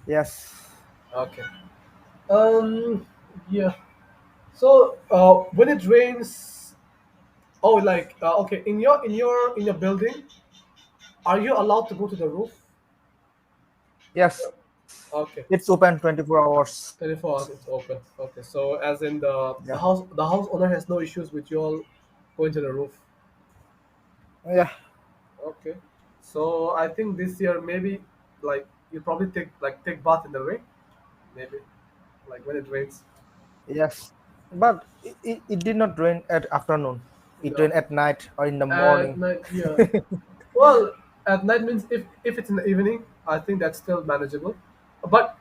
Yes. Okay. Um. Yeah. So when it rains, oh, like okay, in your building, are you allowed to go to the roof? Yes. Okay. It's open 24 hours. 24 hours it's open. Okay. So as in the Yeah. house owner has no issues with you all going to the roof. Yeah. Okay. So I think this year maybe like you probably take bath in the rain, maybe like when it rains. Yes. But it did not rain at afternoon. It No. rained at night or in the At morning. night, yeah. Well, at night means if it's in the evening, I think that's still manageable. But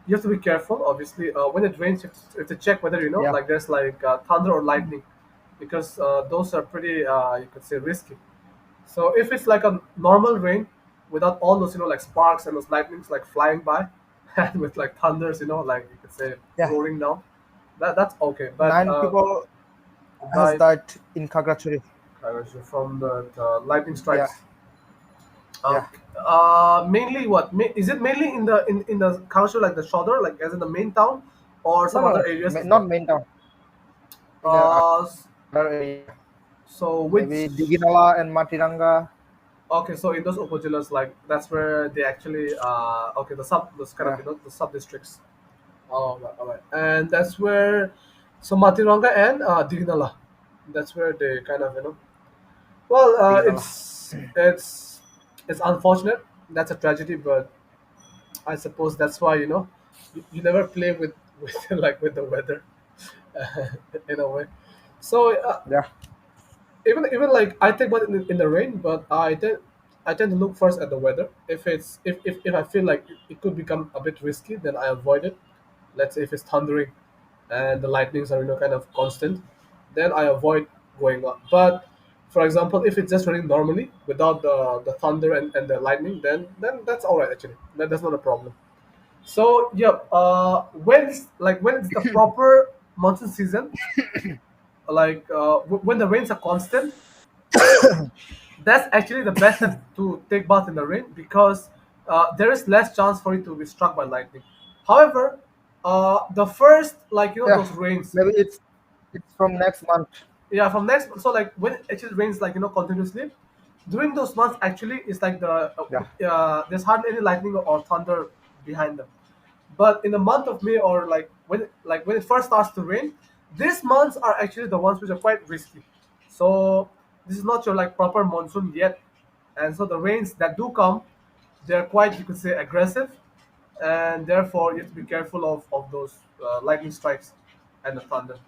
you have to be careful. Obviously, when it rains, you have to check whether Yeah. like there's like thunder or lightning, because those are pretty you could say risky. So if it's like a normal rain without all those like sparks and those lightnings like flying by, and with like thunders, like you could say Yeah. roaring down, that's okay. But 9 people has by died in Kagachuri. from the lightning Yeah. strikes. Yeah. Mainly what? Is it mainly in the council, like the shoulder, like as in the main town, or No, some no, other areas as not well? main town. In the S- other area. so Maybe which Diginala and Matiranga. Okay, so in those upajilas, like that's where they actually okay, those kind of Yeah. the sub districts. All right, and that's where so Matiranga and Dignala, that's where they kind of well, Diginala. it's unfortunate. That's a tragedy, but I suppose that's why you never play with like with the weather in a way. So Yeah. even like I take one in the rain, but I tend to look first at the weather. If I feel like it could become a bit risky, then I avoid it. Let's say if it's thundering and the lightnings are kind of constant, then I avoid going up. But for example, if it's just running normally without the thunder and the lightning, then that's all right actually. That's not a problem. So yeah, when it's the proper monsoon season, like when the rains are constant, that's actually the best time to take bath in the rain, because there is less chance for it to be struck by lightning. However, the first Yeah. those rains, Maybe it's from next month. yeah, from next, so like when it actually rains continuously, during those months actually it's like Yeah. there's hardly any lightning or thunder behind them. But in the month of May, or like when it first starts to rain, these months are actually the ones which are quite risky. So this is not your like proper monsoon yet, and so the rains that do come, they're quite, you could say, aggressive, and therefore you have to be careful of those lightning strikes and the thunder.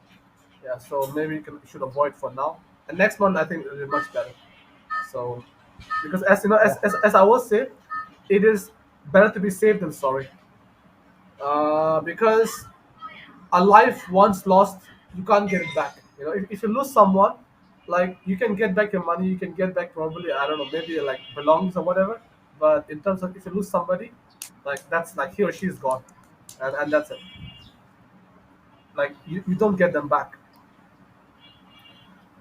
Yeah, so maybe you should avoid for now. And next month I think it will be much better. So because as you know, Yeah. as I was saying, it is better to be safe than sorry. Because a life once lost, you can't get it back. If you lose someone, like you can get back your money, you can get back probably, I don't know, maybe like belongings or whatever. But in terms of if you lose somebody, like that's like he or she is gone, and that's it. Like you don't get them back.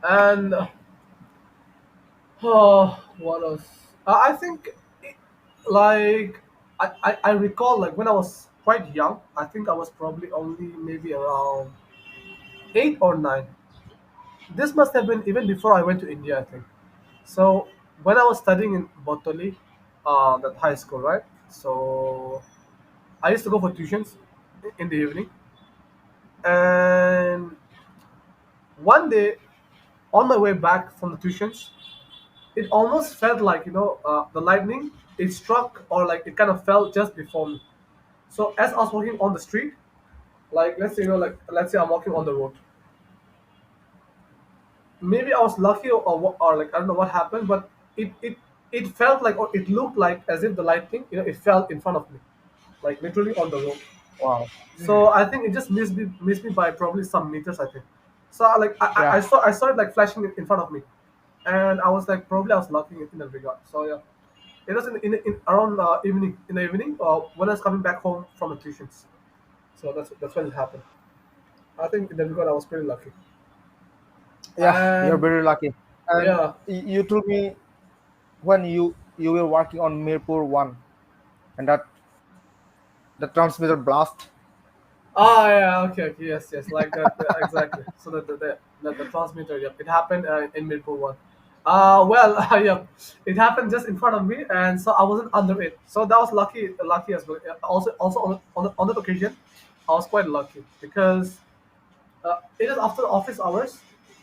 And what else? I think like I recall like when I was quite young. I think I was probably only maybe around 8 or 9. This must have been even before I went to India, I think. So when I was studying in Botoli, that high school, right? So I used to go for tuitions in the evening, and one day on my way back from the tuitions, it almost felt like the lightning. It struck, or like it kind of fell just before me. So as I was walking on the street, like let's say I'm walking on the road. Maybe I was lucky, or like I don't know what happened, but it felt like, or it looked like as if the lightning, it fell in front of me, like literally on the road. Wow. So I think it just missed me by probably some meters, I think. So like I Yeah. saw it like flashing in front of me, and I was like probably I was lucky in that regard. So yeah, it was in around evening in the evening when I was coming back home from the tuitions. So that's when it happened. I think in that regard I was pretty lucky. Yeah. You're And very lucky. And yeah, you told me when you were working on Mirpur one, and that the transmitter blast. Ah, yeah, okay, okay, yes, yes, like that, exactly. So the transmitter, yep, it happened in Mirpur one. Well, yep, it happened just in front of me, and so I wasn't under it. So that was lucky as well. Also on that occasion, I was quite lucky because it is after office hours,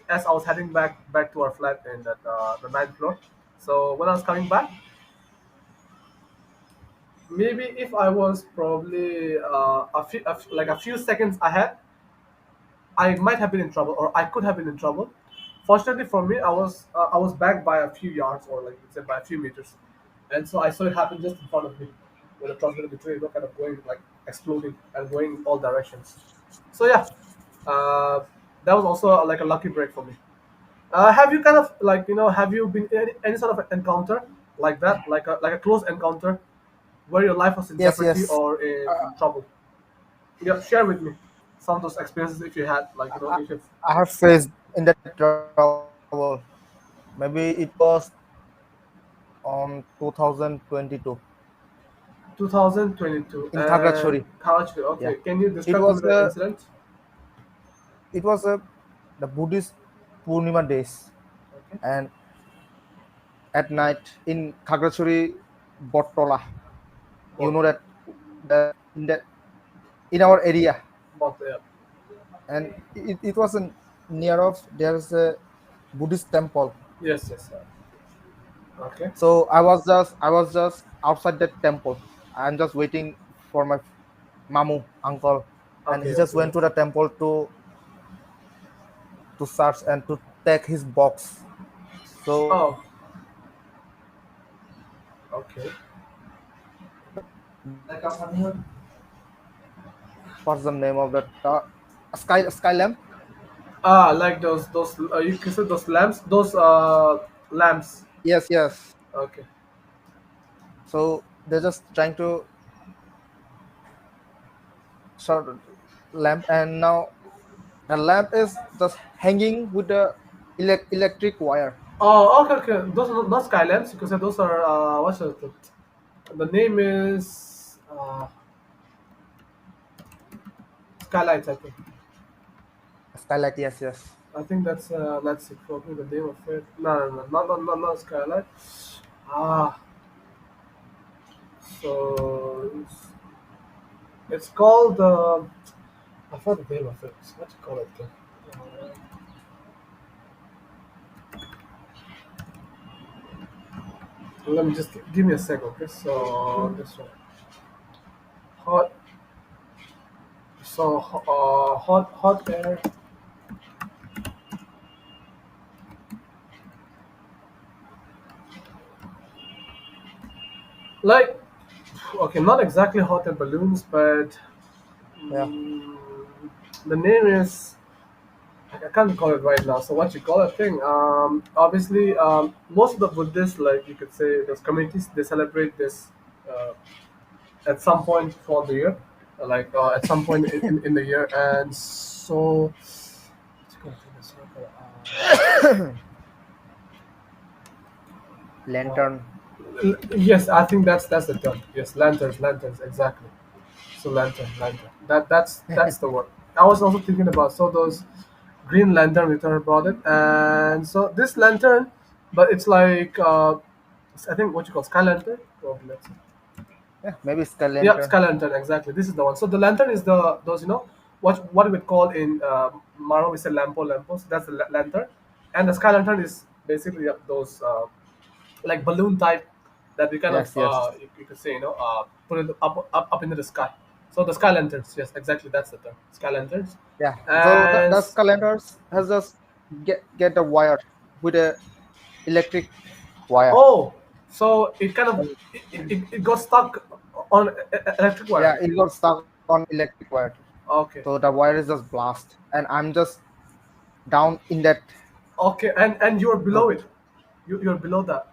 as I was heading back to our flat in the ninth floor. So when I was coming back, maybe if I was probably like a few seconds ahead, I might have been in trouble, or I could have been in trouble. Fortunately for me, I was back by a few yards, or like let's say by a few meters, and so I saw it happen just in front of me, with the transmitter between, kind of going like exploding and going in all directions. So yeah, uh, that was also like a lucky break for me. Have you kind of like have you been in any sort of encounter like that, like a close encounter where your life was in Yes, jeopardy yes. or in trouble? Yeah, share with me some of those experiences if you had, like if you've I have faced in that trouble. Maybe it was on 2022 2022 in and Kagachori. Karachi. Yeah, Okay, can you it describe to me was the a incident? it was a the Buddhist Purnima days, Okay. and at night in Kagachori, Botola. You What? know that that in our area, What? Yeah. and it wasn't near of there's a Buddhist temple. Yes. Yes. Okay. So I was just outside that temple. I'm just waiting for my mamu uncle, and he Okay. just Okay. went to the temple to search and to take his box. So Oh. Okay. what's the name of that sky lamp? Ah, like those you can say those lamps, those lamps. Yes, yes. Okay. So they're just trying to sort lamp, and now the lamp is just hanging with the electric wire. Oh, okay, okay. Those are not sky lamps. You can say those are what's the name is skylights. Skylight, yes, yes. I think that's it. Probably the name of it. No, no, no, not skylight. Ah, so it's called. I forgot the name of it. What do you call it? Let me just give me a second. Okay, so this one, hot. So hot air. Like, okay, not exactly hot air balloons, but Yeah. mm, the name is. I can't call it right now. So what you call a thing? Obviously, most of the Buddhists, like you could say, those communities, they celebrate this uh, at some point for the year, like at some point in the year, and so. What's it called? It's not Lantern. yes, I think that's the term. Yes, lanterns, exactly. So lantern. That's the word. I was also thinking about so those green lantern we talked about it, and so this lantern, but it's like I think what you call sky lantern. Probably let's say. Yeah, maybe sky Yeah, lantern. sky lantern. Exactly. This is the one. So the lantern is the those what we would call in Maro we say lampo. So that's the lantern, and the sky lantern is basically those like balloon type that we kind of Yes, yes. you could say put it up into the sky. So the sky lanterns, yes, exactly, that's the term, sky lanterns. Yeah. So And the sky lanterns has just get a wire with a electric wire. oh, so it kind of And it got stuck on electric wire. yeah, it got stuck on electric wire. Okay, So the wire is just blast, and I'm just down in that okay, and you're below zone. it, you're below that.